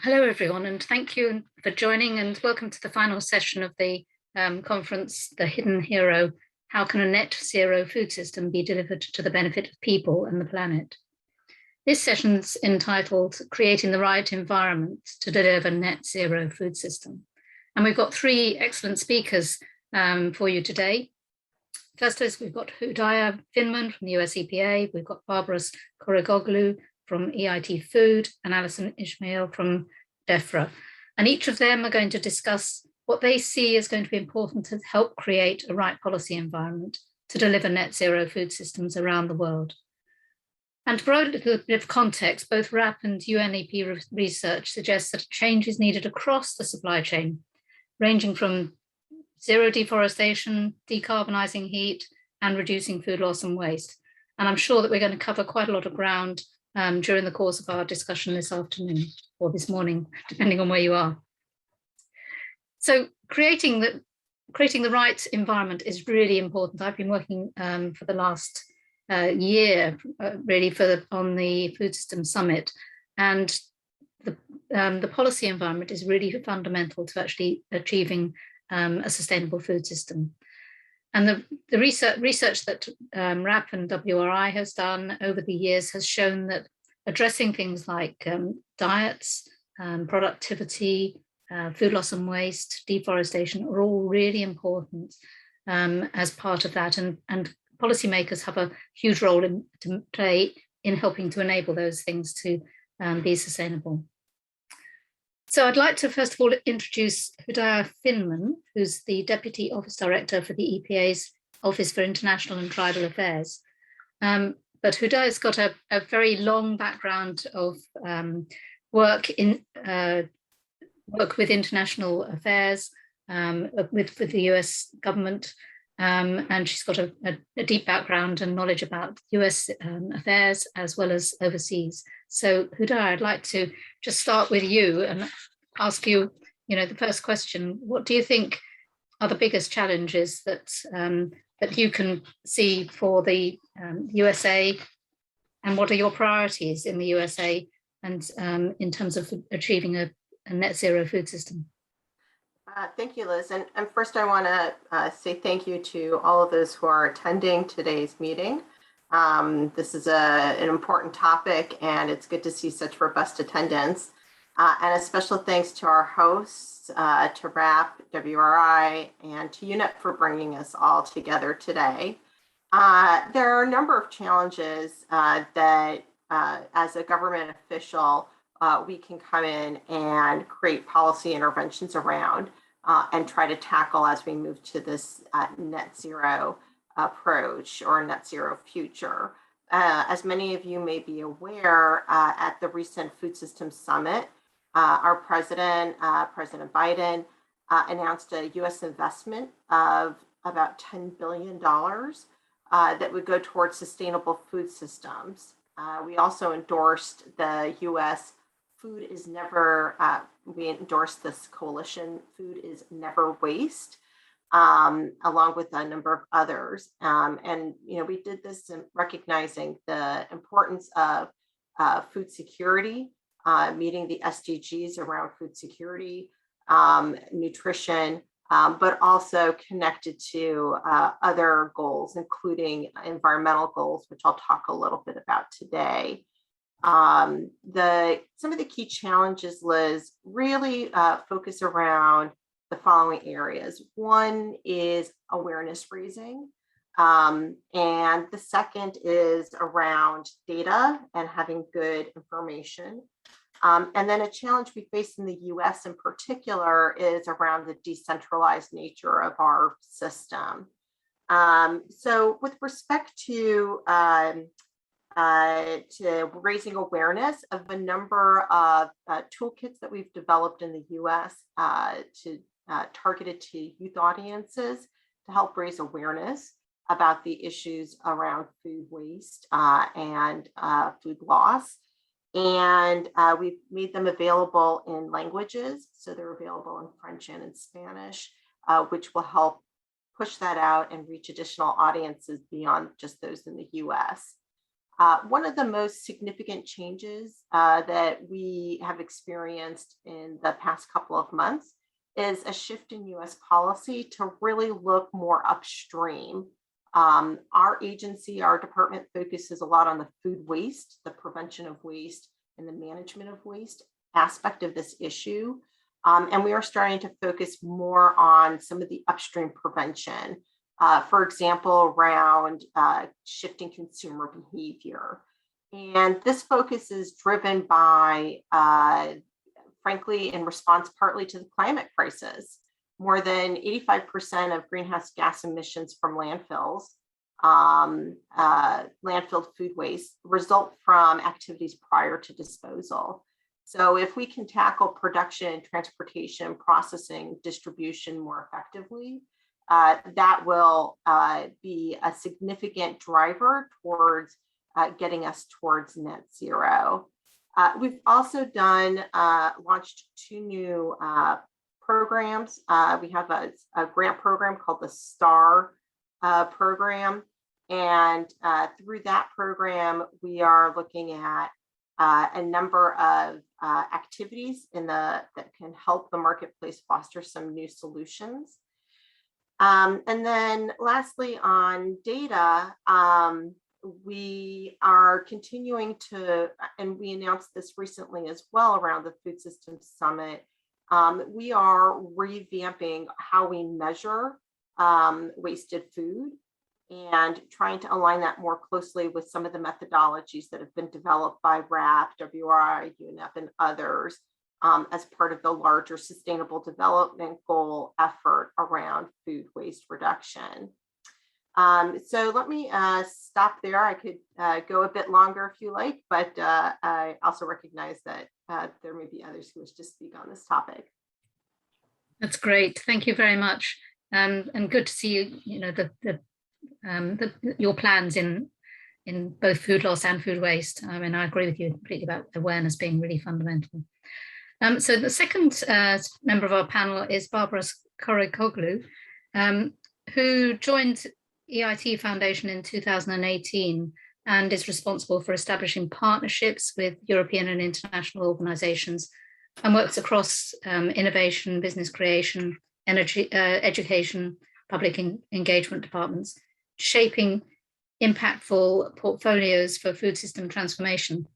Hello, everyone, and thank you for joining, and welcome to the final session of the conference, The Hidden Hero: How Can a Net Zero Food System Be Delivered to the Benefit of People and the Planet? This session's entitled Creating the Right Environment to Deliver Net Zero Food System. And we've got three excellent speakers for you today. First is we've got Hodayah Finman from the US EPA, we've got Barbaros Corekoglu from EIT Food, and Alison Ismail from Defra. And each of them are going to discuss what they see is going to be important to help create a right policy environment to deliver net zero food systems around the world. And to provide a little bit of context, both WRAP and UNEP research suggests that change is needed across the supply chain, ranging from zero deforestation, decarbonizing heat, and reducing food loss and waste. And I'm sure that we're going to cover quite a lot of ground during the course of our discussion this afternoon or this morning, depending on where you are. So creating the right environment is really important. I've been working for the last year, really, on the Food System Summit, and the policy environment is really fundamental to actually achieving a sustainable food system. And the research that WRAP and WRI has done over the years has shown that addressing things like diets, productivity, food loss and waste, deforestation are all really important as part of that. And policymakers have a huge role to play in helping to enable those things to be sustainable. So I'd like to first of all introduce Hodayah Finman, who's the Deputy Office Director for the EPA's Office for International and Tribal Affairs. But Hodayah's got a very long background of work with international affairs, with the US government, and she's got a deep background and knowledge about US affairs as well as overseas. So Hodayah, I'd like to just start with you and ask you, the first question: what do you think are the biggest challenges that you can see for the USA, and what are your priorities in the USA and in terms of achieving a net zero food system? Thank you, Liz. And first I want to say thank you to all of those who are attending today's meeting. This is an important topic, and it's good to see such robust attendance. And a special thanks to our hosts, to WRAP, WRI, and to UNEP for bringing us all together today. There are a number of challenges that, as a government official, we can come in and create policy interventions around and try to tackle as we move to this net zero approach or net zero future. As many of you may be aware, at the recent Food Systems Summit, our president, President Biden, announced a US investment of about $10 billion that would go towards sustainable food systems. We also endorsed the US Food is Never, we endorsed this coalition, Food is Never Waste, along with a number of others. And, we did this in recognizing the importance of food security, meeting the SDGs around food security, nutrition, but also connected to other goals, including environmental goals, which I'll talk a little bit about today. Some of the key challenges, Liz, really focus around the following areas. One is awareness raising, and the second is around data and having good information. And then a challenge we face in the US in particular is around the decentralized nature of our system. So with respect to raising awareness of a number of toolkits that we've developed in the US targeted to youth audiences to help raise awareness about the issues around food waste and food loss. And we've made them available in languages. So they're available in French and in Spanish, which will help push that out and reach additional audiences beyond just those in the US. One of the most significant changes that we have experienced in the past couple of months is a shift in US policy to really look more upstream. Our agency, our department focuses a lot on the food waste, the prevention of waste, and the management of waste aspect of this issue. And we are starting to focus more on some of the upstream prevention. For example, around shifting consumer behavior. And this focus is driven by, frankly, in response partly to the climate crisis. More than 85% of greenhouse gas emissions from landfills, landfill food waste, result from activities prior to disposal. So if we can tackle production, transportation, processing, distribution more effectively, that will be a significant driver towards getting us towards net zero. We've also launched 2 new programs. We have a grant program called the STAR program. And through that program, we are looking at a number of activities that can help the marketplace foster some new solutions. And then lastly, on data, we are continuing to, and we announced this recently as well around the Food Systems Summit, we are revamping how we measure wasted food and trying to align that more closely with some of the methodologies that have been developed by WRAP, WRI, UNEP, and others as part of the larger Sustainable Development Goal effort around food waste reduction. So let me stop there. I could go a bit longer if you like, but I also recognize that there may be others who wish to speak on this topic. That's great. Thank you very much. And good to see your plans in both food loss and food waste. I mean, I agree with you completely about awareness being really fundamental. So the second member of our panel is Barbaros Corekoglu, who joined EIT Foundation in 2018 and is responsible for establishing partnerships with European and international organizations and works across innovation, business creation, energy, education, public engagement departments, shaping impactful portfolios for food system transformation.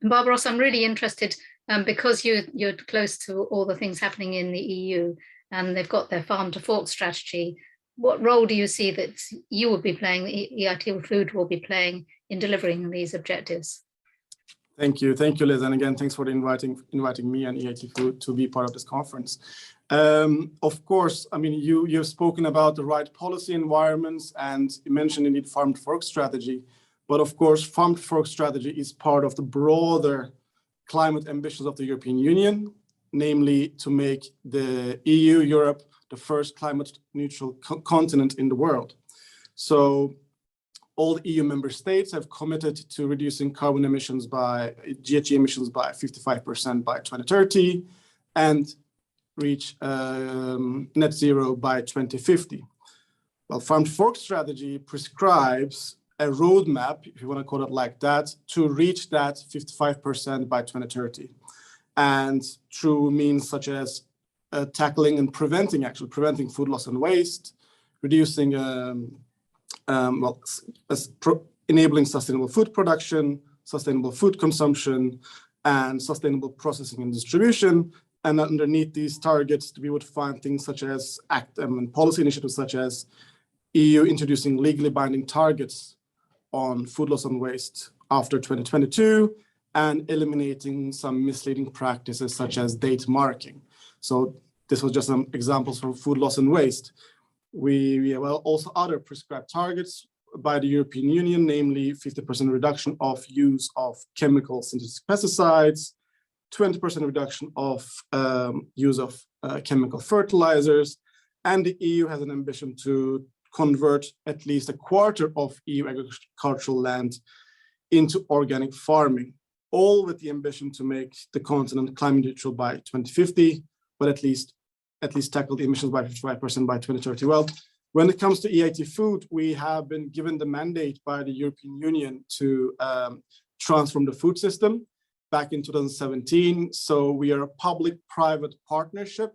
And Barbaros, I'm really interested because you're close to all the things happening in the EU and they've got their farm to fork strategy. What role do you see that you will be playing, EIT Food will be playing in delivering these objectives? Thank you, Liz. And again, thanks for inviting me and EIT Food to be part of this conference. Of course, I mean, you've spoken about the right policy environments and you mentioned indeed farm to fork strategy. But of course, farm to fork strategy is part of the broader climate ambitions of the European Union, namely to make the EU, Europe, the first climate neutral continent in the world. So all the EU member states have committed to reducing carbon emissions GHG emissions by 55% by 2030 and reach net zero by 2050. Well, farm to fork strategy prescribes a roadmap, if you want to call it like that, to reach that 55% by 2030. And through means such as tackling and preventing food loss and waste, reducing, enabling sustainable food production, sustainable food consumption, and sustainable processing and distribution. And underneath these targets, we would find things such as policy initiatives such as EU introducing legally binding targets on food loss and waste after 2022, and eliminating some misleading practices such as date marking. So this was just some examples for food loss and waste. We have also other prescribed targets by the European Union, namely 50% reduction of use of chemical synthetic pesticides, 20% reduction of use of chemical fertilizers, and the EU has an ambition to convert at least a quarter of EU agricultural land into organic farming, all with the ambition to make the continent climate neutral by 2050, but at least tackle the emissions by 55% by 2030. Well, When it comes to EIT Food, we have been given the mandate by the European Union to transform the food system back in 2017. So we are a public-private partnership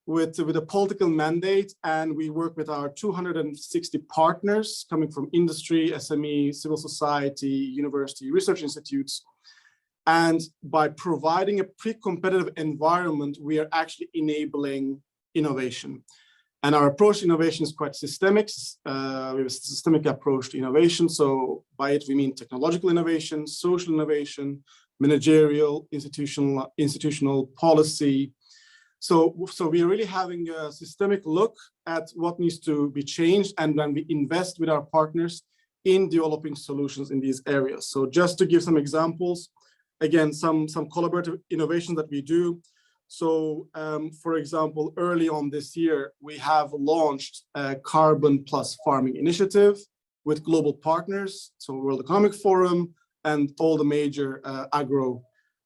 with a political mandate, and we work with our 260 partners coming from industry, SME, civil society, university, research institutes. And by providing a pre-competitive environment, we are actually enabling innovation. And our approach to innovation is quite systemic. We have a systemic approach to innovation. So by it, we mean technological innovation, social innovation, managerial, institutional policy. So we are really having a systemic look at what needs to be changed, and then we invest with our partners in developing solutions in these areas. So just to give some examples, again, some collaborative innovations that we do. So for example, early on this year, we have launched a Carbon Plus Farming initiative with global partners, so World Economic Forum and all the major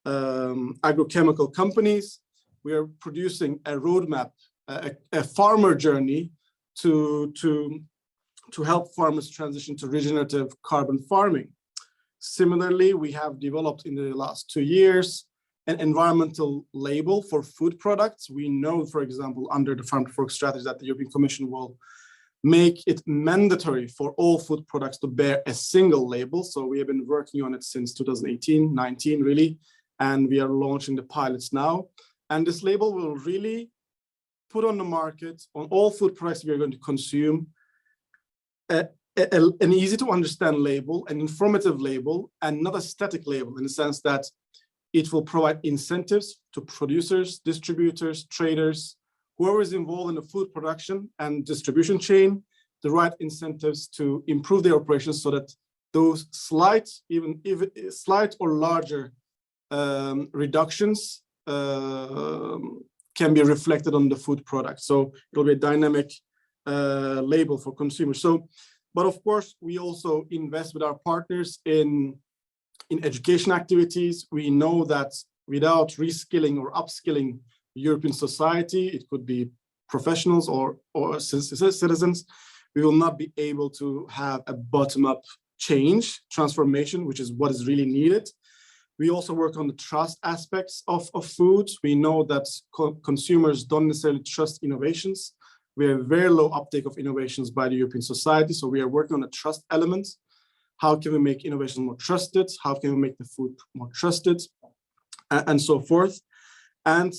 agrochemical companies. We are producing a roadmap, a farmer journey to help farmers transition to regenerative carbon farming. Similarly, we have developed in the last 2 years an environmental label for food products. We know, for example, under the Farm to Fork strategy that the European Commission will make it mandatory for all food products to bear a single label. So we have been working on it since 2018, 19 really, and we are launching the pilots now. And this label will really put on the market, on all food products we are going to consume, an easy to understand label, an informative label, and not a static label, in the sense that it will provide incentives to producers, distributors, traders, whoever is involved in the food production and distribution chain, the right incentives to improve their operations so that those slight, even slight or larger reductions can be reflected on the food product. So it'll be a dynamic label for consumers. So, but of course, we also invest with our partners in education activities. We know that without reskilling or upskilling European society, it could be professionals or citizens, we will not be able to have a bottom-up change, transformation, which is what is really needed. We also work on the trust aspects of food. We know that consumers don't necessarily trust innovations. We have very low uptake of innovations by the European society. So we are working on the trust element. How can we make innovation more trusted? How can we make the food more trusted? And so forth. And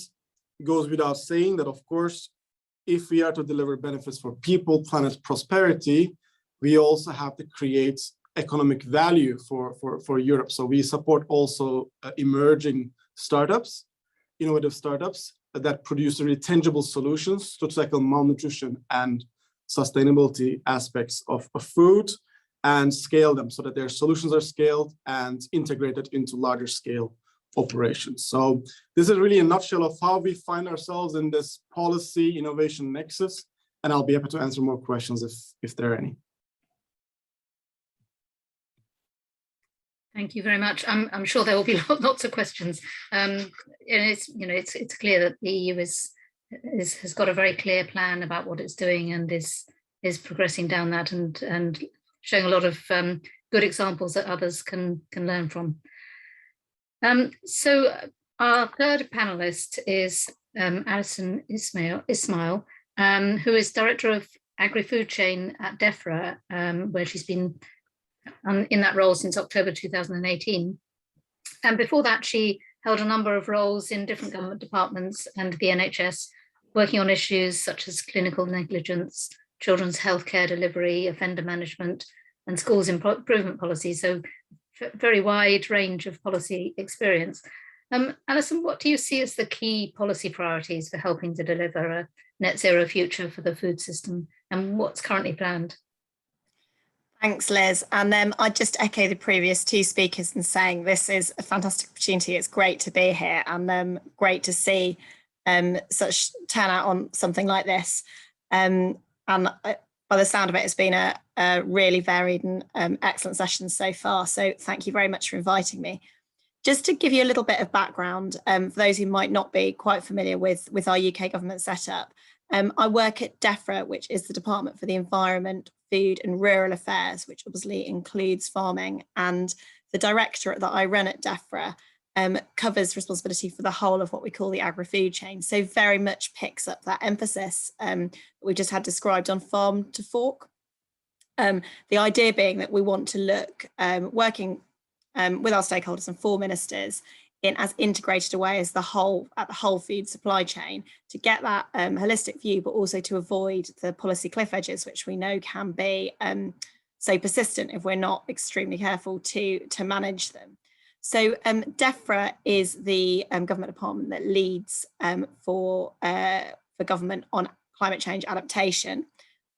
it goes without saying that, of course, if we are to deliver benefits for people, planet, prosperity, we also have to create economic value for Europe. So we support also emerging startups, innovative startups that produce really tangible solutions to tackle malnutrition and sustainability aspects of food and scale them so that their solutions are scaled and integrated into larger scale operations. So this is really a nutshell of how we find ourselves in this policy innovation nexus, and I'll be happy to answer more questions if there are any. Thank you very much. I'm sure there will be lots of questions. And it's clear that the EU has got a very clear plan about what it's doing and is progressing down that and showing a lot of good examples that others can learn from. So our third panelist is Alison Ismail, who is Director of Agri-Food Chain at Defra, where she's been in that role since October 2018. And before that, she held a number of roles in different government departments and the NHS, working on issues such as clinical negligence, children's healthcare delivery, offender management, and schools improvement policy. So very wide range of policy experience. Alison, what do you see as the key policy priorities for helping to deliver a net zero future for the food system, and what's currently planned? Thanks, Liz. And I just echo the previous two speakers in saying this is a fantastic opportunity. It's great to be here and great to see such turnout on something like this. And by the sound of it, it's been a really varied and excellent session so far. So thank you very much for inviting me. Just to give you a little bit of background, for those who might not be quite familiar with our UK government setup, I work at Defra, which is the Department for the Environment, Food and Rural Affairs, which obviously includes farming. And the directorate that I run at Defra covers responsibility for the whole of what we call the agri-food chain. So very much picks up that emphasis that we just had described on farm to fork. The idea being that we want to look, working with our stakeholders and for ministers, in as integrated a way as the whole food supply chain, to get that holistic view, but also to avoid the policy cliff edges, which we know can be so persistent if we're not extremely careful to manage them. So Defra is the government department that leads for government on climate change adaptation.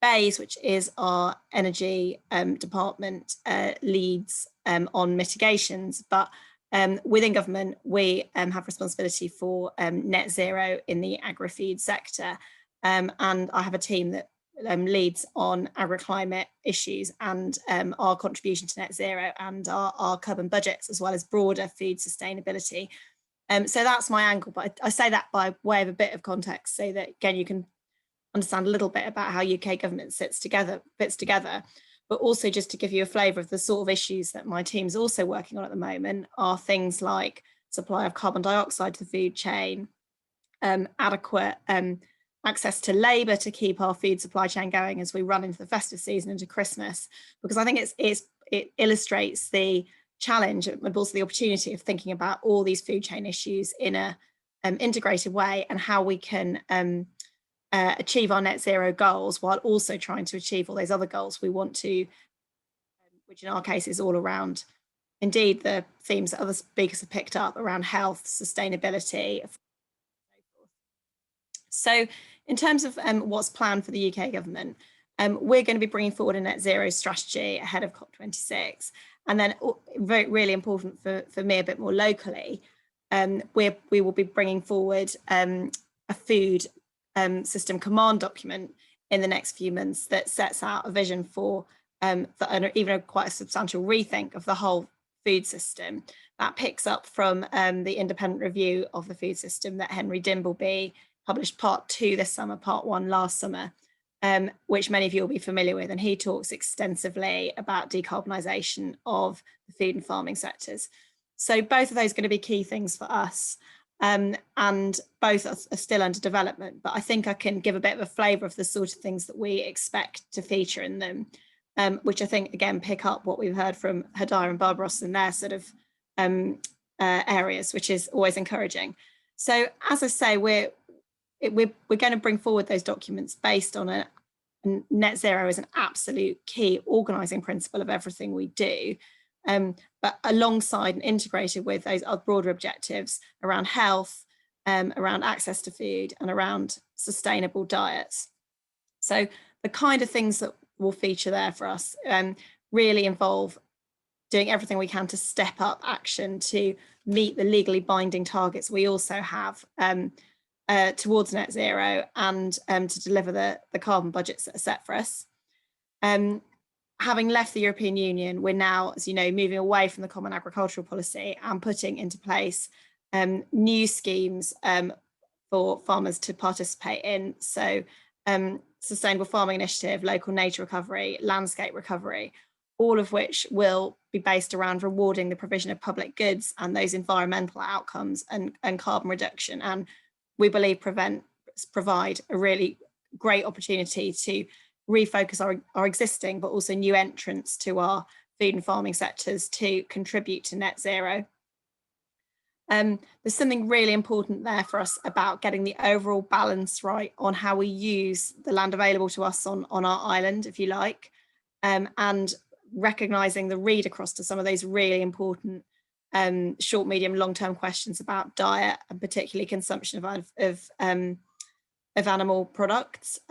BEIS, which is our energy department, leads on mitigations, but within government, we have responsibility for net zero in the agri-food sector. And I have a team that leads on agri-climate issues and our contribution to net zero and our carbon budgets, as well as broader food sustainability. So that's my angle, but I say that by way of a bit of context so that, again, you can understand a little bit about how UK government fits together, but also just to give you a flavour of the sort of issues that my team's also working on at the moment are things like supply of carbon dioxide to the food chain, adequate access to labour to keep our food supply chain going as we run into the festive season, into Christmas, because I think it illustrates the challenge but also the opportunity of thinking about all these food chain issues in a integrated way, and how we can achieve our net zero goals while also trying to achieve all those other goals we want to, which in our case is all around, indeed, the themes that other speakers have picked up around health, sustainability. So in terms of what's planned for the UK government, we're going to be bringing forward a net zero strategy ahead of COP26. And then really important for me a bit more locally, we will be bringing forward a food system command document in the next few months that sets out a vision for even quite a substantial rethink of the whole food system. That picks up from the independent review of the food system that Henry Dimbleby published part 2 this summer, part 1 last summer, which many of you will be familiar with. And he talks extensively about decarbonisation of the food and farming sectors. So both of those are going to be key things for us. And both are still under development, but I think I can give a bit of a flavour of the sort of things that we expect to feature in them, which I think, again, pick up what we've heard from Hodayah and Barbaros in their sort of areas, which is always encouraging. So as I say, we're going to bring forward those documents based on net zero as an absolute key organising principle of everything we do. But alongside and integrated with those broader objectives around health, around access to food, and around sustainable diets. So the kind of things that will feature there for us really involve doing everything we can to step up action to meet the legally binding targets we also have towards net zero, and to deliver the carbon budgets that are set for us. Having left the European Union, we're now, as you know, moving away from the Common Agricultural Policy and putting into place new schemes for farmers to participate in. So Sustainable Farming Initiative, Local Nature Recovery, Landscape Recovery, all of which will be based around rewarding the provision of public goods and those environmental outcomes and carbon reduction. And we believe provide a really great opportunity to refocus our existing, but also new entrants to our food and farming sectors to contribute to net zero. There's something really important there for us about getting the overall balance right on how we use the land available to us on our island, if you like, and recognising the read across to some of those really important short, medium, long-term questions about diet and particularly consumption of animal products.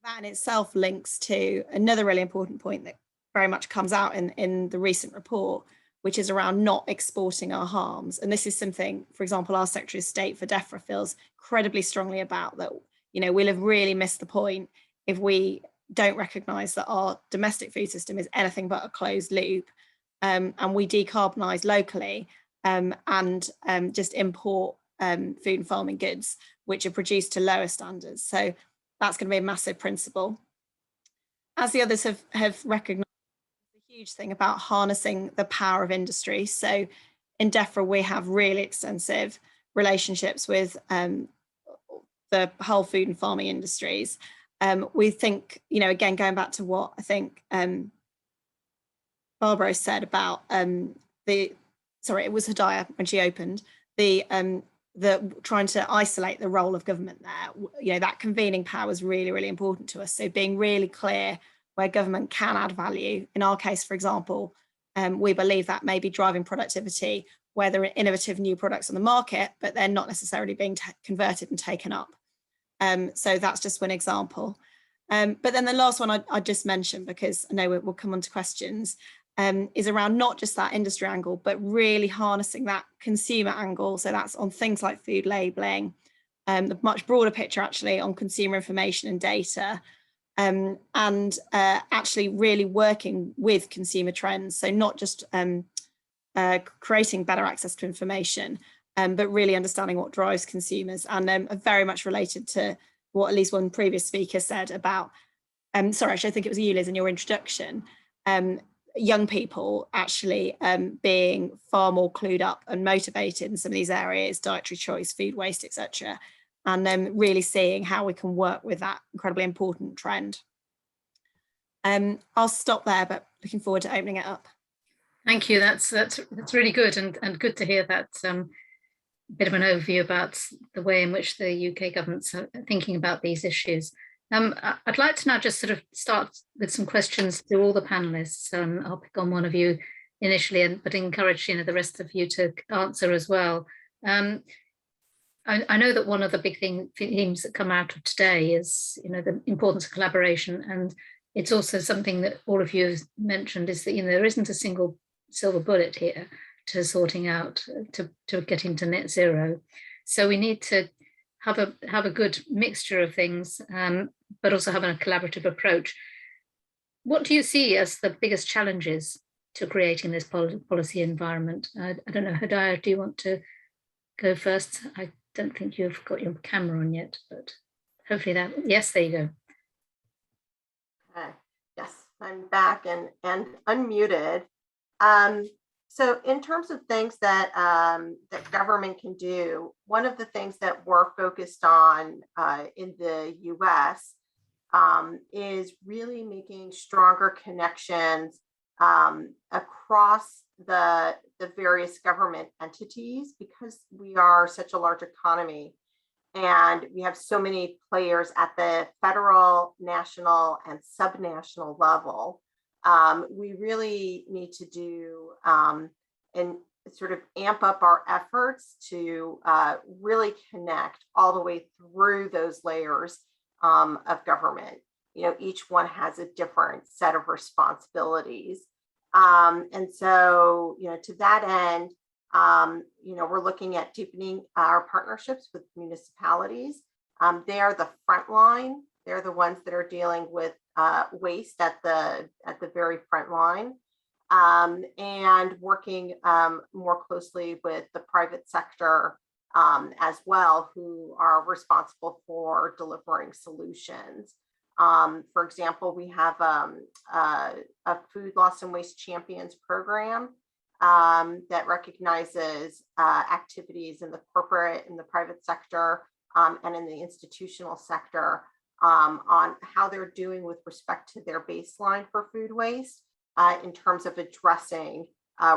That in itself links to another really important point that very much comes out in the recent report, which is around not exporting our harms. And this is something, for example, our Secretary of State for Defra feels incredibly strongly about, that, you know, we'll have really missed the point if we don't recognise that our domestic food system is anything but a closed loop, and we decarbonise locally and just import food and farming goods which are produced to lower standards. So that's going to be a massive principle. As the others have recognised, the huge thing about harnessing the power of industry. So in Defra, we have really extensive relationships with the whole food and farming industries. We think, you know, again, going back to what I think Barbaros said about it was Hodayah when she opened, the trying to isolate the role of government there. You know, that convening power is really, really important to us. So being really clear where government can add value. In our case, for example, we believe that may be driving productivity where there are innovative new products on the market, but they're not necessarily being converted and taken up. So that's just one example. But then the last one I just mentioned, because I know we'll come on to questions, is around not just that industry angle, but really harnessing that consumer angle. So that's on things like food labelling, the much broader picture actually on consumer information and data, and actually really working with consumer trends. So not just creating better access to information, but really understanding what drives consumers, and very much related to what at least one previous speaker said about, sorry, actually, I think it was you, Liz, in your introduction, young people actually being far more clued up and motivated in some of these areas, dietary choice, food waste, etc., and then really seeing how we can work with that incredibly important trend. I'll stop there, but looking forward to opening it up. Thank you. That's really good, and good to hear that bit of an overview about the way in which the UK government's thinking about these issues. I'd like to now just sort of start with some questions to all the panelists. I'll pick on one of you initially, but encourage the rest of you to answer as well. I know that one of the big themes that come out of today is the importance of collaboration, and it's also something that all of you have mentioned, is that there isn't a single silver bullet here to sorting out to getting to net zero. So we need to have a good mixture of things, but also having a collaborative approach. What do you see as the biggest challenges to creating this policy environment? I don't know, Hodayah, do you want to go first? I don't think you've got your camera on yet, but hopefully yes, there you go. Okay. Yes, I'm back and unmuted. So in terms of things that that government can do, one of the things that we're focused on in the US is really making stronger connections across the various government entities, because we are such a large economy and we have so many players at the federal, national, and subnational level. We really need to do and sort of amp up our efforts to really connect all the way through those layers of government. Each one has a different set of responsibilities. And so, to that end, we're looking at deepening our partnerships with municipalities. They are the front line. They're the ones that are dealing with waste at the very front line, and working more closely with the private sector as well, who are responsible for delivering solutions. For example, we have a food loss and waste champions program that recognizes activities in the corporate, in the private sector, and in the institutional sector on how they're doing with respect to their baseline for food waste in terms of addressing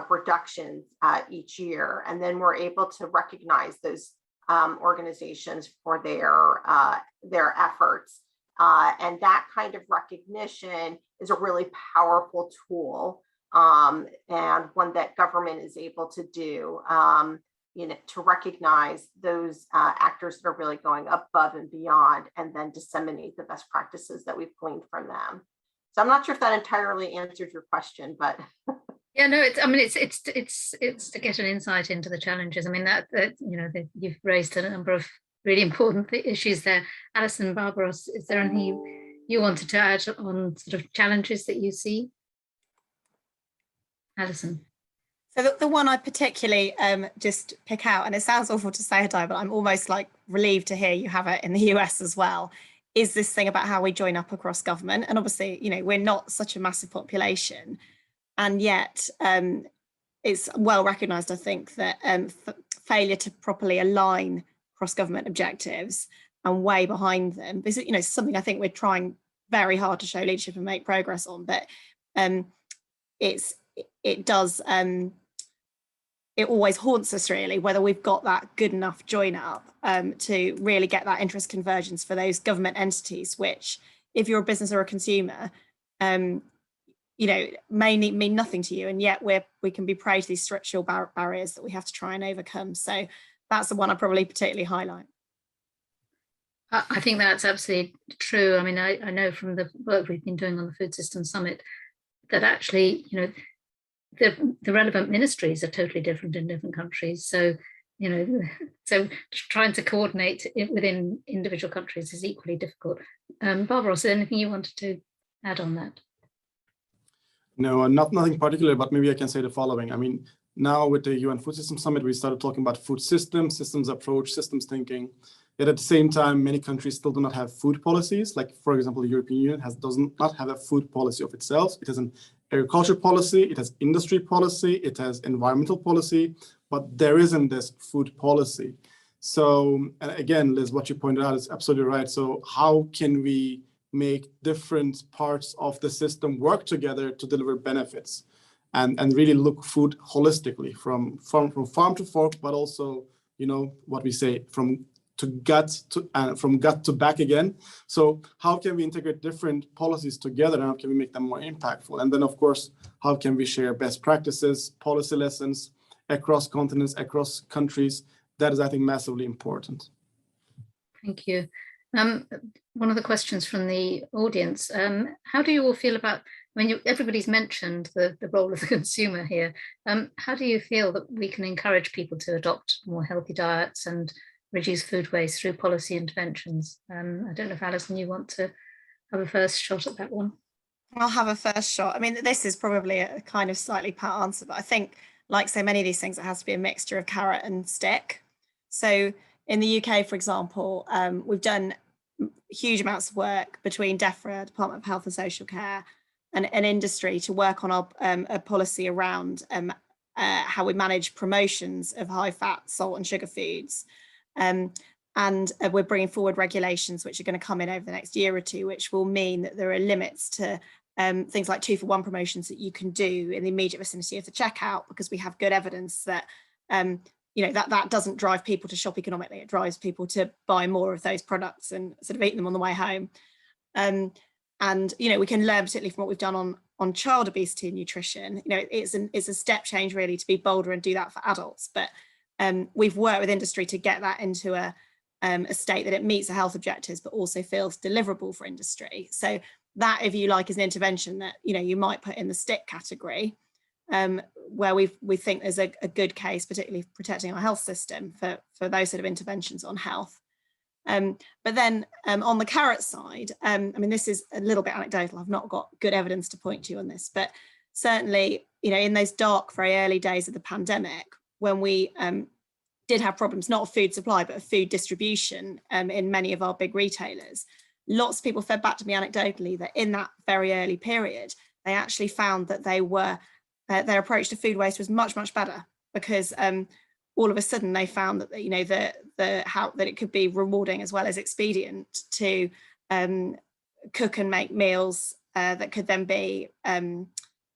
reductions each year. And then we're able to recognize those organizations for their efforts. And that kind of recognition is a really powerful tool, and one that government is able to do, to recognize those actors that are really going above and beyond, and then disseminate the best practices that we've gleaned from them. So I'm not sure if that entirely answered your question, but yeah, no, it's to get an insight into the challenges. I mean, that you've raised a number of really important issues there. Alison, Barbaros, is there anything you wanted to add on sort of challenges that you see? Alison. So the one I particularly just pick out, and it sounds awful to say, Hodayah, but I'm almost like relieved to hear you have it in the US as well, is this thing about how we join up across government. And obviously, you know, we're not such a massive population, and yet it's well recognised, I think, that failure to properly align cross-government objectives and way behind them, this is, you know, something I think we're trying very hard to show leadership and make progress on, but it always haunts us really, whether we've got that good enough join up to really get that interest convergence for those government entities, which if you're a business or a consumer, you know, may mean nothing to you, and yet we can be prey to these structural barriers that we have to try and overcome. So that's the one I probably particularly highlight. I think that's absolutely true. I mean, I know from the work we've been doing on the Food System Summit that actually, you know, the relevant ministries are totally different in different countries. So, you know, so trying to coordinate it within individual countries is equally difficult. Barbaros, is there anything you wanted to add on that? No, nothing particular, but maybe I can say the following. I mean, now with the UN Food System Summit, we started talking about food systems approach, systems thinking. Yet at the same time, many countries still do not have food policies. Like, for example, the European Union does not have a food policy of itself. It has an agriculture policy, it has industry policy, it has environmental policy, but there isn't this food policy. So, and again, Liz, what you pointed out is absolutely right. So how can we make different parts of the system work together to deliver benefits and really look food holistically from farm to fork, but also, you know, what we say from gut to back again. So how can we integrate different policies together and how can we make them more impactful? And then, of course, how can we share best practices, policy lessons across continents, across countries? That is, I think, massively important. Thank you. One of the questions from the audience, how do you all feel about, I mean, everybody's mentioned the role of the consumer here. How do you feel that we can encourage people to adopt more healthy diets and reduce food waste through policy interventions? I don't know if Alison, you want to have a first shot at that one. I'll have a first shot. I mean, this is probably a kind of slightly pat answer, but I think, like so many of these things, it has to be a mixture of carrot and stick. So in the UK, for example, we've done huge amounts of work between Defra, Department of Health and Social Care, and industry to work on a policy around how we manage promotions of high fat, salt and sugar foods. And we're bringing forward regulations which are going to come in over the next year or two, which will mean that there are limits to things like 2-for-1 promotions that you can do in the immediate vicinity of the checkout, because we have good evidence that you know, that doesn't drive people to shop economically. It drives people to buy more of those products and sort of eat them on the way home. And you know, we can learn particularly from what we've done on child obesity and nutrition. You know, it's a step change really to be bolder and do that for adults. But we've worked with industry to get that into a state that it meets the health objectives, but also feels deliverable for industry. So that, if you like, is an intervention that, you know, you might put in the stick category, where we think there's a good case, particularly protecting our health system for those sort of interventions on health. But then on the carrot side, I mean, this is a little bit anecdotal. I've not got good evidence to point to on this, but certainly, you know, in those dark, very early days of the pandemic, when we did have problems, not of food supply, but of food distribution in many of our big retailers, lots of people fed back to me anecdotally that in that very early period, they actually found that their approach to food waste was much, much better, because all of a sudden they found that, you know, that it could be rewarding as well as expedient to cook and make meals that could then be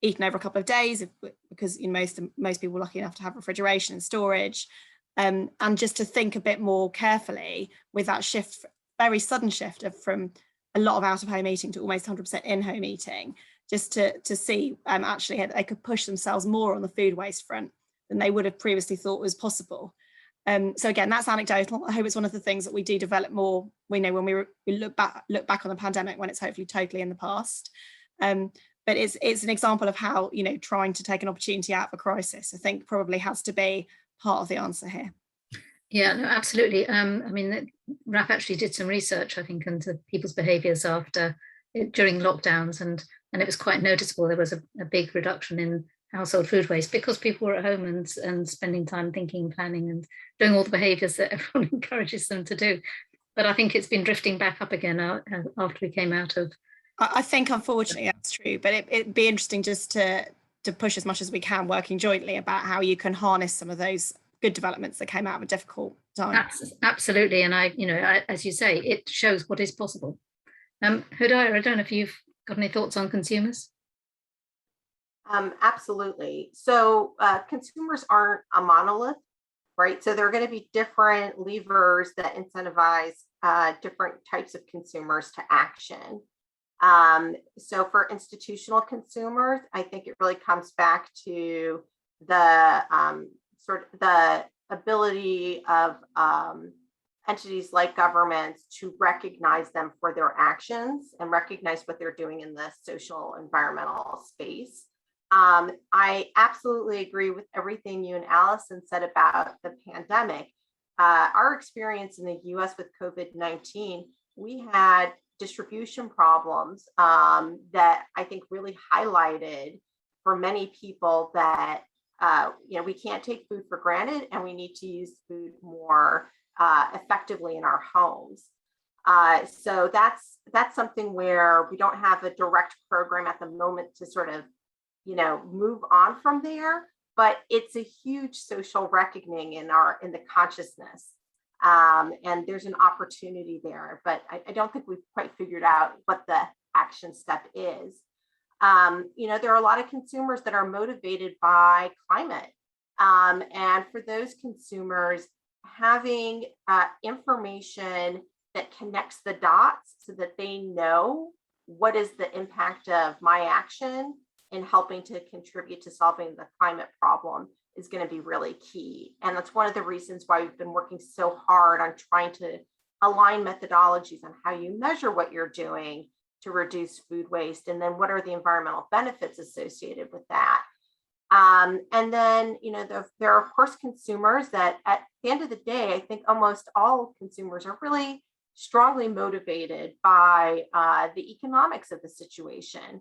eaten over a couple of days, because, you know, most people are lucky enough to have refrigeration and storage, and just to think a bit more carefully with that shift, very sudden shift from a lot of out-of-home eating to almost 100% in-home eating, just to see actually they could push themselves more on the food waste front than they would have previously thought was possible. So again, that's anecdotal. I hope it's one of the things that we do develop more. We know when we look back on the pandemic, when it's hopefully totally in the past. But it's an example of how, you know, trying to take an opportunity out of a crisis, I think, probably has to be part of the answer here. Yeah, no, absolutely. I mean, RAF actually did some research, I think, into people's behaviours during lockdowns, and it was quite noticeable. There was a big reduction in household food waste because people were at home and spending time thinking, planning, and doing all the behaviours that everyone encourages them to do. But I think it's been drifting back up again after we came out of. I think unfortunately that's true, but it'd be interesting just to push as much as we can, working jointly, about how you can harness some of those good developments that came out of a difficult time. Absolutely, and as you say, it shows what is possible. Hodayah, I don't know if you've got any thoughts on consumers. Absolutely. So consumers aren't a monolith, right? So there are going to be different levers that incentivize different types of consumers to action. So for institutional consumers, I think it really comes back to the the ability of entities like governments to recognize them for their actions and recognize what they're doing in the social environmental space. I absolutely agree with everything you and Alison said about the pandemic. Our experience in the US with COVID-19, we had distribution problems that I think really highlighted for many people that we can't take food for granted, and we need to use food more effectively in our homes. So that's something where we don't have a direct program at the moment to sort of move on from there, but it's a huge social reckoning in the consciousness. And there's an opportunity there, but I don't think we've quite figured out what the action step is. There are a lot of consumers that are motivated by climate. And for those consumers, having information that connects the dots so that they know what is the impact of my action in helping to contribute to solving the climate problem is going to be really key. And that's one of the reasons why we've been working so hard on trying to align methodologies on how you measure what you're doing to reduce food waste, and then what are the environmental benefits associated with that. And then, there are, of course, consumers that at the end of the day, I think almost all consumers are really strongly motivated by the economics of the situation.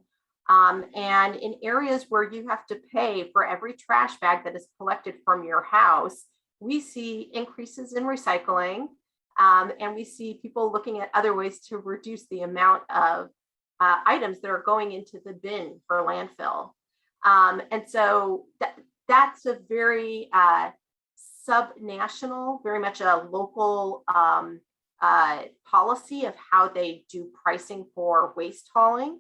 And in areas where you have to pay for every trash bag that is collected from your house, we see increases in recycling, and we see people looking at other ways to reduce the amount of items that are going into the bin for landfill. And so that's a very subnational, very much a local policy of how they do pricing for waste hauling.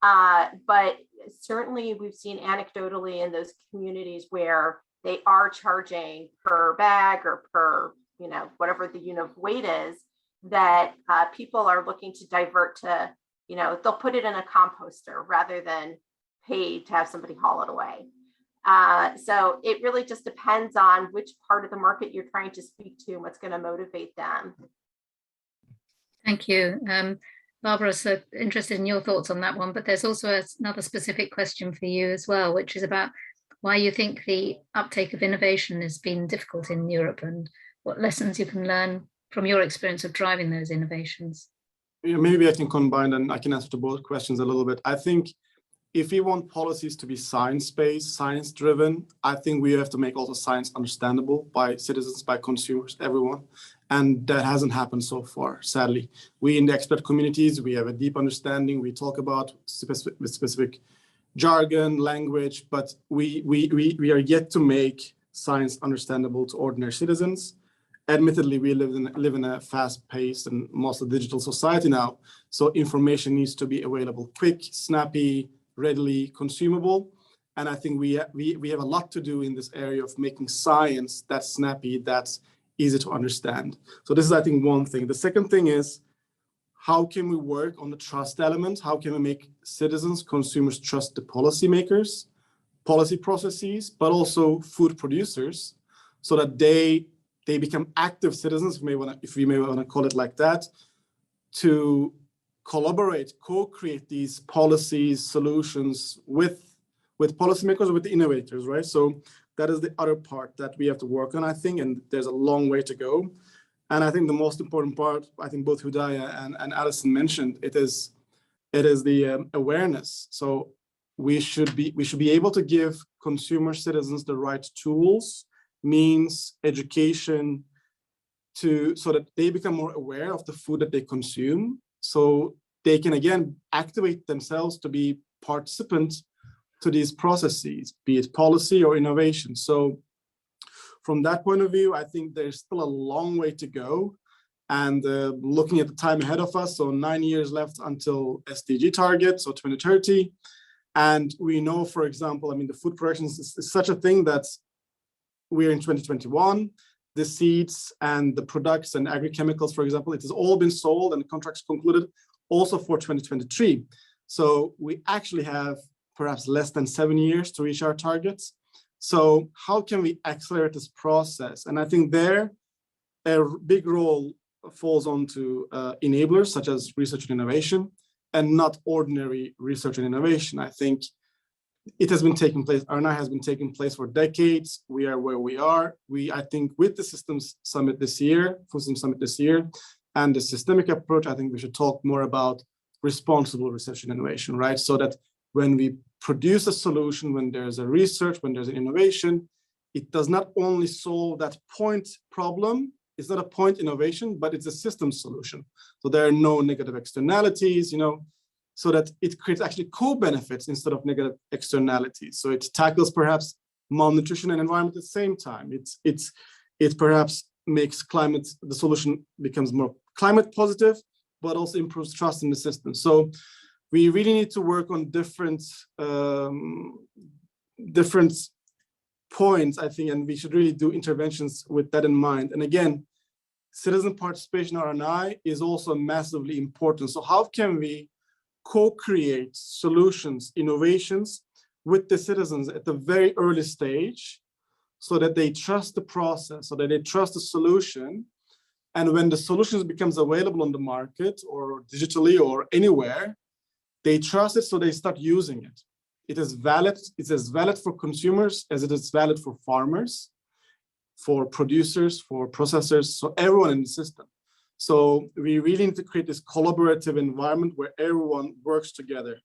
But certainly we've seen anecdotally in those communities where they are charging per bag or per, whatever the unit of weight is, that people are looking to divert to, they'll put it in a composter rather than pay to have somebody haul it away. So it really just depends on which part of the market you're trying to speak to and what's going to motivate them. Thank you. Barbaros, so interested in your thoughts on that one, but there's also another specific question for you as well, which is about why you think the uptake of innovation has been difficult in Europe and what lessons you can learn from your experience of driving those innovations. Maybe I can combine and I can answer to both questions a little bit. I think if we want policies to be science-based, science-driven, I think we have to make also science understandable by citizens, by consumers, everyone. And that hasn't happened so far, sadly. We in the expert communities, we have a deep understanding. We talk about specific jargon, language, but we are yet to make science understandable to ordinary citizens. Admittedly, we live in a fast-paced and mostly digital society now, so information needs to be available quick, snappy, readily consumable. And I think we have a lot to do in this area of making science that's snappy, that's easy to understand. So this is, I think, one thing. The second thing is, how can we work on the trust element? How can we make citizens, consumers trust the policymakers, policy processes, but also food producers, so that they become active citizens, if we may want to call it like that, to collaborate, co-create these policies, solutions with policymakers, with the innovators, right? So that is the other part that we have to work on, I think, and there's a long way to go. And I think the most important part, I think both Hodayah and Alison mentioned, it is the awareness. So we should be able to give consumer citizens the right tools means education so that they become more aware of the food that they consume, so they can again activate themselves to be participants to these processes, be it policy or innovation. So from that point of view, I think there's still a long way to go. And looking at the time ahead of us, so 9 years left until SDG target, so 2030. And we know, for example, I mean, the food production is such a thing that we're in 2021, the seeds and the products and agri-chemicals, for example, it has all been sold and the contracts concluded also for 2023. So we actually have perhaps less than 7 years to reach our targets. So how can we accelerate this process? And I think there a big role falls onto enablers such as research and innovation, and not ordinary research and innovation. I think it has been taking place, RNI has been taking place for decades. We are where we are. I think with the Systems Summit this year, Food Systems Summit this year, and the systemic approach, I think we should talk more about responsible research and innovation, right? So that when we produce a solution, when there's a research, when there's an innovation, it does not only solve that point problem, it's not a point innovation, but it's a system solution. So there are no negative externalities, so that it creates actually co-benefits instead of negative externalities. So it tackles perhaps malnutrition and environment at the same time. It perhaps makes the solution becomes more climate positive, but also improves trust in the system. So we really need to work on different points, I think, and we should really do interventions with that in mind. And again, citizen participation RNI is also massively important. So how can we co-create solutions, innovations with the citizens at the very early stage so that they trust the process, so that they trust the solution. And when the solutions becomes available on the market or digitally or anywhere, they trust it, so they start using it. It is valid. It's as valid for consumers as it is valid for farmers, for producers, for processors, so everyone in the system. So we really need to create this collaborative environment where everyone works together.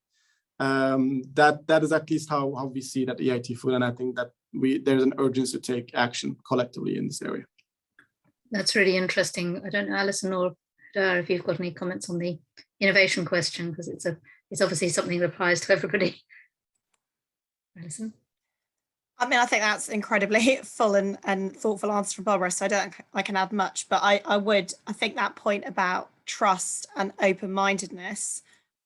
That is at least how we see that EIT Food, and I think that there's an urgency to take action collectively in this area. That's really interesting. I don't know, Alison or Hodayah, if you've got any comments on the innovation question, because it's obviously something that applies to everybody. Alison? I mean, I think that's incredibly full and thoughtful answer from Barbaros, so I don't think I can add much, but I think that point about trust and open-mindedness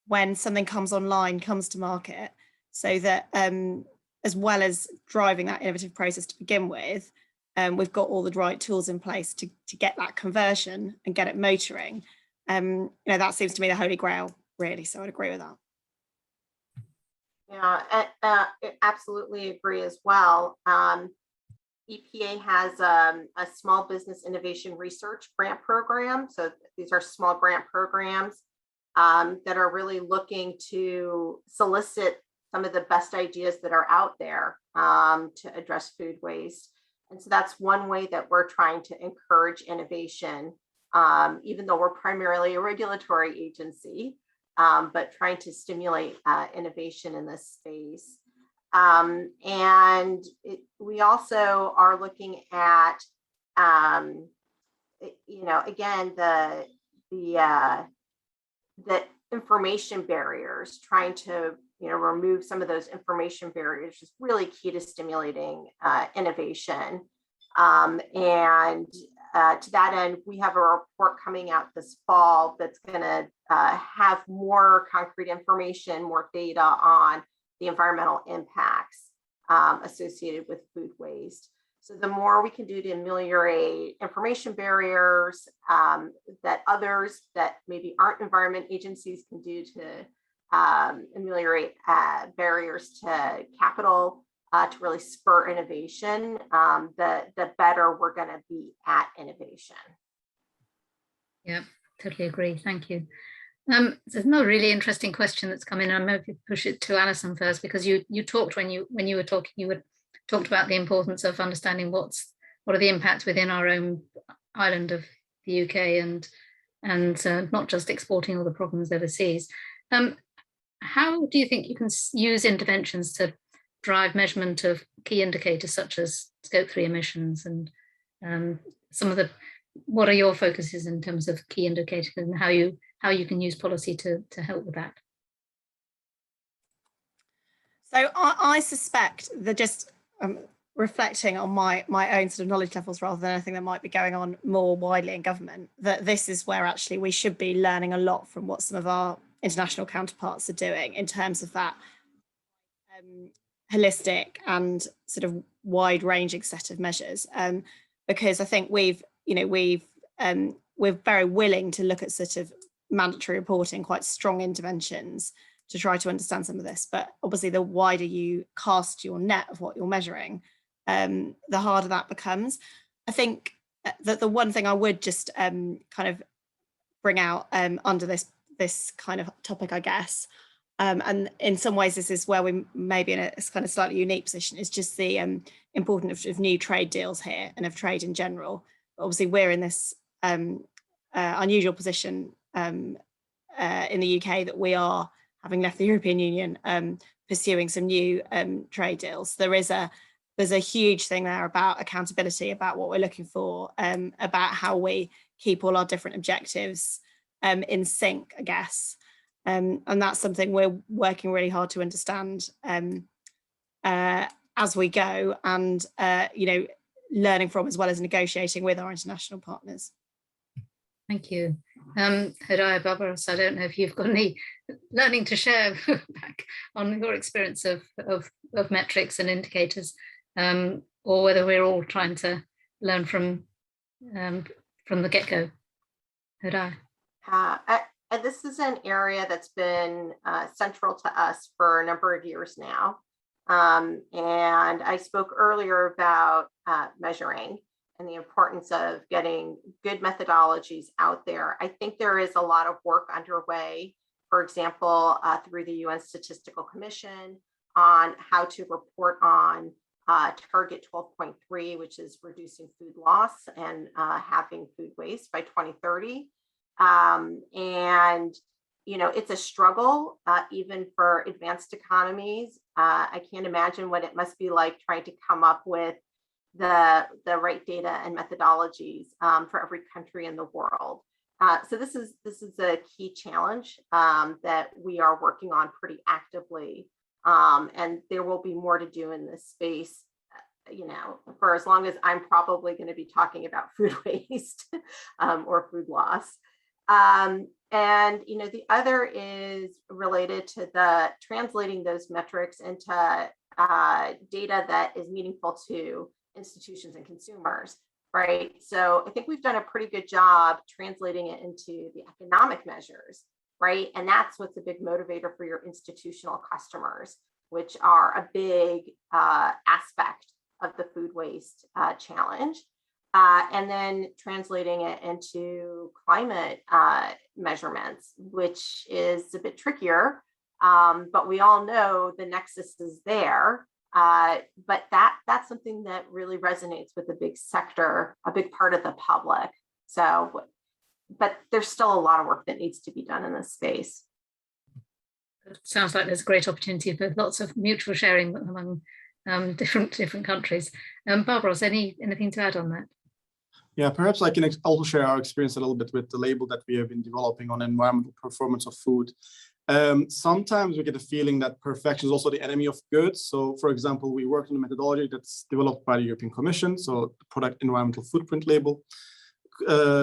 when something comes online, comes to market, so that as well as driving that innovative process to begin with, we've got all the right tools in place to get that conversion and get it motoring. That seems to me the holy grail, really, so I'd agree with that. Yeah, I absolutely agree as well. EPA has a small business innovation research grant program. So these are small grant programs that are really looking to solicit some of the best ideas that are out there to address food waste. And so that's one way that we're trying to encourage innovation, even though we're primarily a regulatory agency. But trying to stimulate innovation in this space. We also are looking at, again, the information barriers, trying to, remove some of those information barriers is really key to stimulating innovation. To that end, we have a report coming out this fall that's going to have more concrete information, more data on the environmental impacts associated with food waste. So the more we can do to ameliorate information barriers that others that maybe aren't environment agencies can do to ameliorate barriers to capital, to really spur innovation, the better we're going to be at innovation. Yeah, totally agree. Thank you. There's another really interesting question that's come in. I'm going to push it to Alison first, because you talked when you were talking, talked about the importance of understanding what are the impacts within our own island of the UK and not just exporting all the problems overseas. How do you think you can use interventions to drive measurement of key indicators such as Scope 3 emissions, and what are your focuses in terms of key indicators and how you can use policy to help with that? So I suspect that just reflecting on my own sort of knowledge levels rather than anything that might be going on more widely in government, that this is where actually we should be learning a lot from what some of our international counterparts are doing in terms of that holistic and sort of wide-ranging set of measures. Because I think we're very willing to look at sort of mandatory reporting, quite strong interventions to try to understand some of this. But obviously, the wider you cast your net of what you're measuring, the harder that becomes. I think that the one thing I would just kind of bring out under this kind of topic, I guess, and in some ways this is where we may be in a kind of slightly unique position, is just the importance of new trade deals here and of trade in general. Obviously, we're in this unusual position in the UK that we are, having left the European Union, pursuing some new trade deals. There's a huge thing there about accountability, about what we're looking for, about how we keep all our different objectives in sync, I guess. And that's something we're working really hard to understand as we go, and learning from, as well as negotiating with our international partners. Thank you. Hodayah, Barbaros, I don't know if you've got any learning to share back on your experience of metrics and indicators, or whether we're all trying to learn from the get-go. Hodayah. This is an area that's been central to us for a number of years now. And I spoke earlier about measuring and the importance of getting good methodologies out there. I think there is a lot of work underway, for example, through the UN Statistical Commission, on how to report on target 12.3, which is reducing food loss and halving food waste by 2030. And it's a struggle even for advanced economies. I can't imagine what it must be like trying to come up with the right data and methodologies for every country in the world. So this is a key challenge that we are working on pretty actively, and there will be more to do in this space. For as long as I'm probably going to be talking about food waste or food loss. And the other is related to the translating those metrics into data that is meaningful to institutions and consumers, right? So I think we've done a pretty good job translating it into the economic measures, right? And that's what's a big motivator for your institutional customers, which are a big aspect of the food waste challenge. And then translating it into climate measurements, which is a bit trickier, but we all know the nexus is there. But that's something that really resonates with a big sector, a big part of the public. So, but there's still a lot of work that needs to be done in this space. It sounds like there's a great opportunity for lots of mutual sharing among different countries. Barbaros, anything to add on that? Yeah, perhaps I can also share our experience a little bit with the label that we have been developing on environmental performance of food. Sometimes we get a feeling that perfection is also the enemy of good. So, for example, we work on a methodology that's developed by the European Commission, so the product environmental footprint label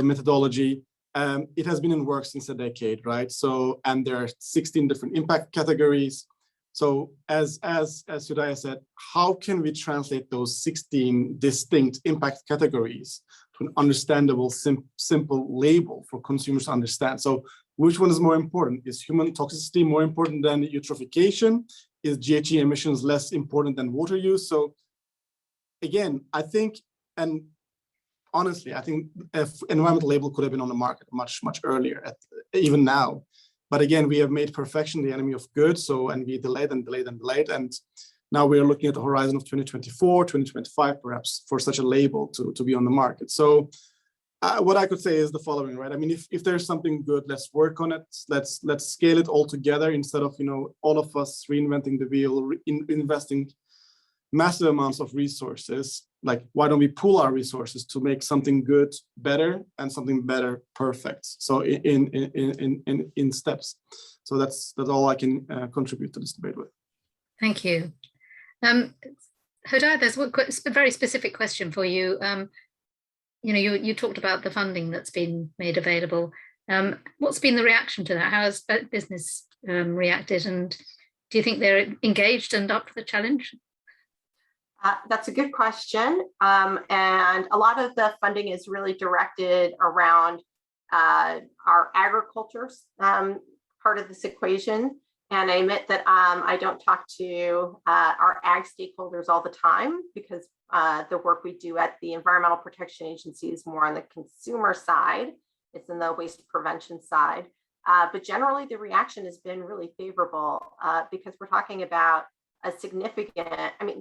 methodology. It has been in work since a decade, right? So, and there are 16 different impact categories. So, as Hodayah said, how can we translate those 16 distinct impact categories to an understandable, simple label for consumers to understand? So, which one is more important? Is human toxicity more important than eutrophication? Is GHG emissions less important than water use? So, again, I think, and honestly, I think if environmental label could have been on the market much earlier, even now. But again, we have made perfection the enemy of good. So, and we delayed and delayed and delayed. And now we are looking at the horizon of 2024, 2025, perhaps, for such a label to be on the market. So what I could say is the following, right? I mean, if there's something good, let's work on it. Let's scale it all together instead of, all of us reinventing the wheel, investing massive amounts of resources. Like, why don't we pool our resources to make something good better and something better perfect? So in steps. So that's all I can contribute to this debate with. Thank you. Hodayah, there's a very specific question for you. You talked about the funding that's been made available. What's been the reaction to that? How has business reacted? And do you think they're engaged and up for the challenge? That's a good question. And a lot of the funding is really directed around our agriculture part of this equation. And I admit that I don't talk to our ag stakeholders all the time, because the work we do at the Environmental Protection Agency is more on the consumer side. It's in the waste prevention side. But generally, the reaction has been really favorable because we're talking about a significant,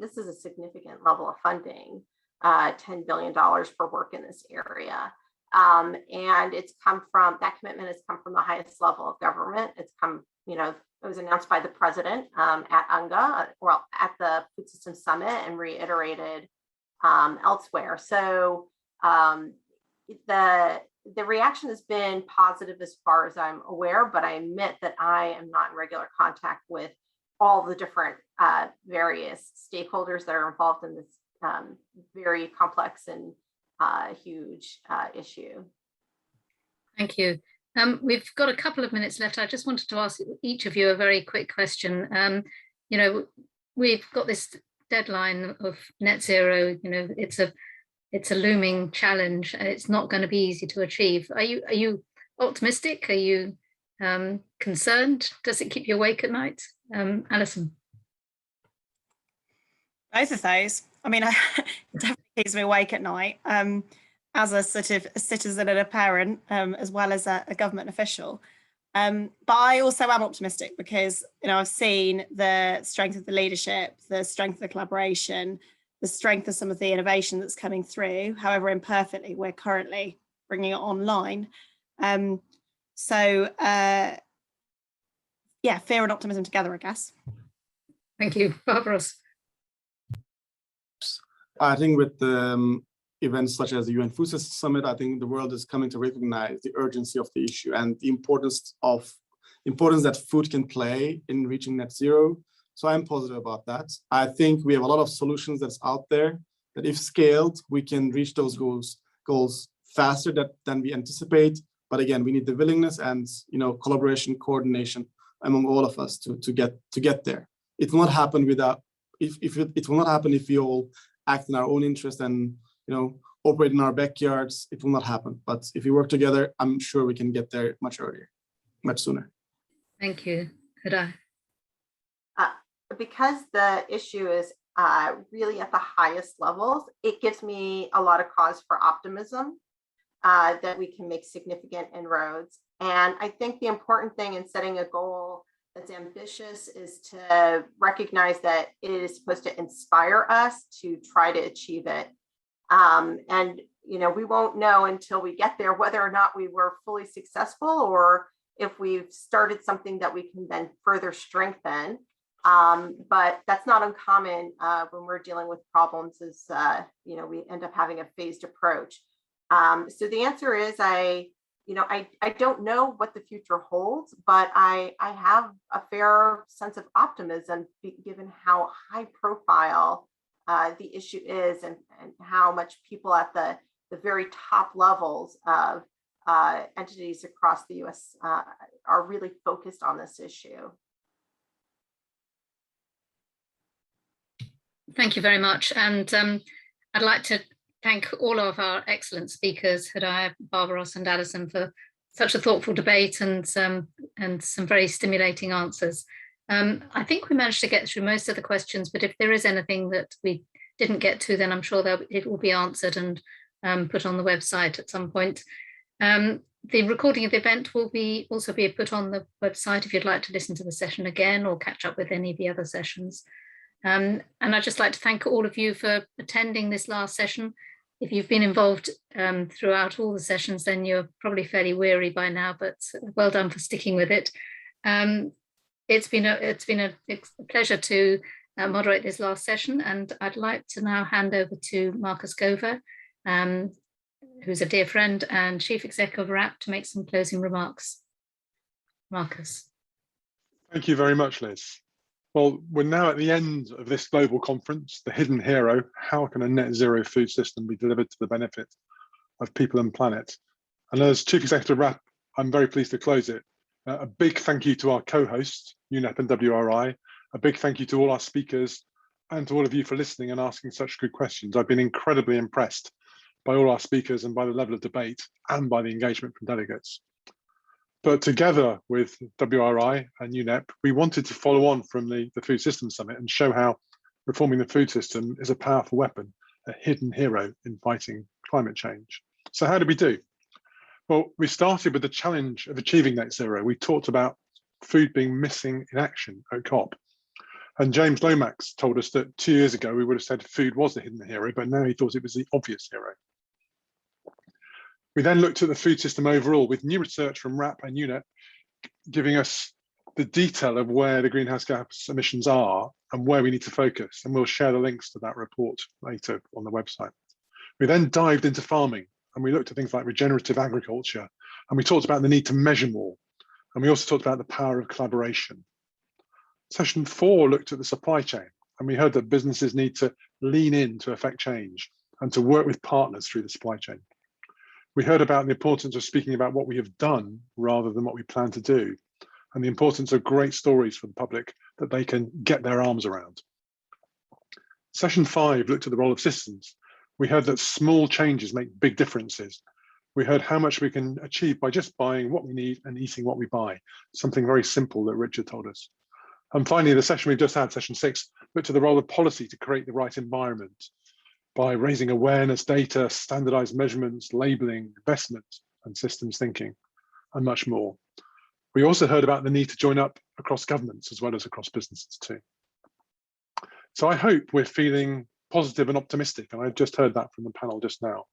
this is a significant level of funding, $10 billion for work in this area. And it's come from, that commitment has come from the highest level of government. It's come, it was announced by the president at UNGA, well, at the Food System Summit, and reiterated elsewhere. So the reaction has been positive as far as I'm aware, but I admit that I am not in regular contact with all the different various stakeholders that are involved in this very complex and huge issue. Thank you. We've got a couple of minutes left. I just wanted to ask each of you a very quick question. We've got this deadline of net zero. It's a looming challenge, and it's not going to be easy to achieve. Are you optimistic? Are you concerned? Does it keep you awake at night? Alison? Both of those. It definitely keeps me awake at night. As a sort of a citizen and a parent, as well as a government official. But I also am optimistic because, I've seen the strength of the leadership, the strength of the collaboration, the strength of some of the innovation that's coming through, however imperfectly we're currently bringing it online. Yeah, fear and optimism together, I guess. Thank you. Barbaros? I think with the events such as the UN Food System Summit, I think the world is coming to recognize the urgency of the issue and the importance that food can play in reaching net zero. So I'm positive about that. I think we have a lot of solutions that's out there that, if scaled, we can reach those goals faster than we anticipate. But again, we need the willingness and collaboration, coordination among all of us to get there. It will not happen without it will not happen if we all act in our own interest and operate in our backyards. It will not happen. But if we work together, I'm sure we can get there much earlier, much sooner. Thank you. Hodayah? Because the issue is really at the highest levels, it gives me a lot of cause for optimism that we can make significant inroads. And I think the important thing in setting a goal that's ambitious is to recognize that it is supposed to inspire us to try to achieve it. And we won't know until we get there whether or not we were fully successful, or if we've started something that we can then further strengthen. But that's not uncommon when we're dealing with problems, is we end up having a phased approach. So the answer is I don't know what the future holds, but I have a fair sense of optimism given how high profile the issue is, and how much people at the very top levels of entities across the US are really focused on this issue. Thank you very much. And I'd like to thank all of our excellent speakers, Hodayah, Barbaros and Alison, for such a thoughtful debate and some very stimulating answers. I think we managed to get through most of the questions, but if there is anything that we didn't get to, then I'm sure that it will be answered and put on the website at some point. The recording of the event will also be put on the website if you'd like to listen to the session again or catch up with any of the other sessions. And I'd just like to thank all of you for attending this last session. If you've been involved throughout all the sessions, then you're probably fairly weary by now, but well done for sticking with it. It's been a pleasure to moderate this last session, and I'd like to now hand over to Marcus Gover, who's a dear friend and Chief Executive of WRAP, to make some closing remarks. Marcus. Thank you very much, Liz. Well, we're now at the end of this global conference, the hidden hero. How can a net zero food system be delivered to the benefit of people and planet? And as Chief Executive of WRAP, I'm very pleased to close it. A big thank you to our co-hosts, UNEP and WRI. A big thank you to all our speakers and to all of you for listening and asking such good questions. I've been incredibly impressed by all our speakers and by the level of debate and by the engagement from delegates. But together with WRI and UNEP, we wanted to follow on from the Food Systems Summit and show how reforming the food system is a powerful weapon, a hidden hero in fighting climate change. So how did we do? Well, we started with the challenge of achieving net zero. We talked about food being missing in action at COP. And James Lomax told us that 2 years ago, we would have said food was the hidden hero, but now he thought it was the obvious hero. We then looked at the food system overall with new research from WRAP and UNEP giving us the detail of where the greenhouse gas emissions are and where we need to focus. And we'll share the links to that report later on the website. We then dived into farming and we looked at things like regenerative agriculture, and we talked about the need to measure more. And we also talked about the power of collaboration. Session 4 looked at the supply chain, and we heard that businesses need to lean in to affect change and to work with partners through the supply chain. We heard about the importance of speaking about what we have done rather than what we plan to do, and the importance of great stories for the public that they can get their arms around. Session 5 looked at the role of systems. We heard that small changes make big differences. We heard how much we can achieve by just buying what we need and eating what we buy, something very simple that Richard told us. And finally, the session we've just had, session 6, looked at the role of policy to create the right environment by raising awareness, data, standardized measurements, labeling, investment, and systems thinking, and much more. We also heard about the need to join up across governments as well as across businesses too. So I hope we're feeling positive and optimistic, and I've just heard that from the panel just now.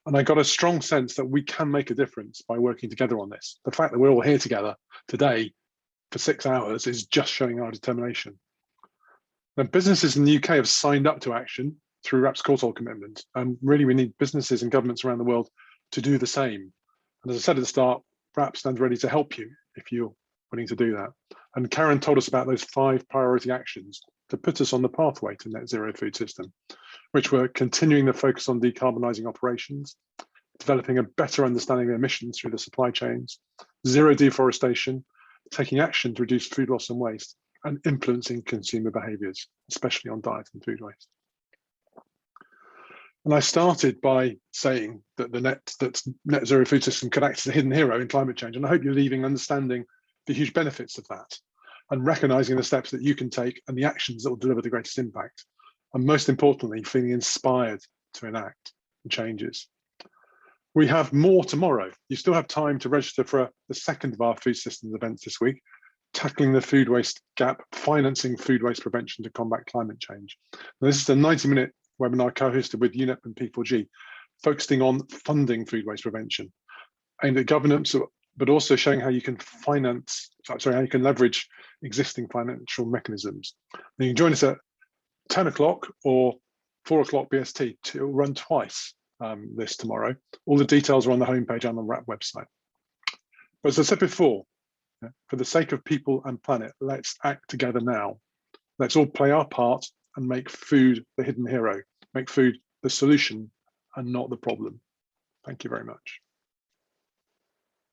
And I got a strong sense that we can make a difference by working together on this. The fact that we're all here together today for 6 hours is just showing our determination. Now, businesses in the UK have signed up to action through WRAP's Courtauld commitment, and really we need businesses and governments around the world to do the same. And as I said at the start, WRAP stands ready to help you if you're willing to do that. And Karen told us about those 5 priority actions to put us on the pathway to net zero food system, which were continuing the focus on decarbonising operations, developing a better understanding of emissions through the supply chains, zero deforestation, taking action to reduce food loss and waste, and influencing consumer behaviours, especially on diet and food waste. And I started by saying that the net zero food system could act as a hidden hero in climate change, and I hope you're leaving understanding the huge benefits of that and recognising the steps that you can take and the actions that will deliver the greatest impact, and most importantly, feeling inspired to enact changes. We have more tomorrow. You still have time to register for the second of our food systems events this week, tackling the food waste gap, financing food waste prevention to combat climate change. Now, this is a 90-minute webinar co-hosted with UNEP and P4G, focusing on funding food waste prevention, aimed at governance, but also showing how you can leverage existing financial mechanisms. Now, you can join us at 10 o'clock or 4 o'clock BST. It will run twice this tomorrow. All the details are on the homepage and on the WRAP website. But as I said before, for the sake of people and planet, let's act together now. Let's all play our part and make food the hidden hero, make food the solution and not the problem. Thank you very much.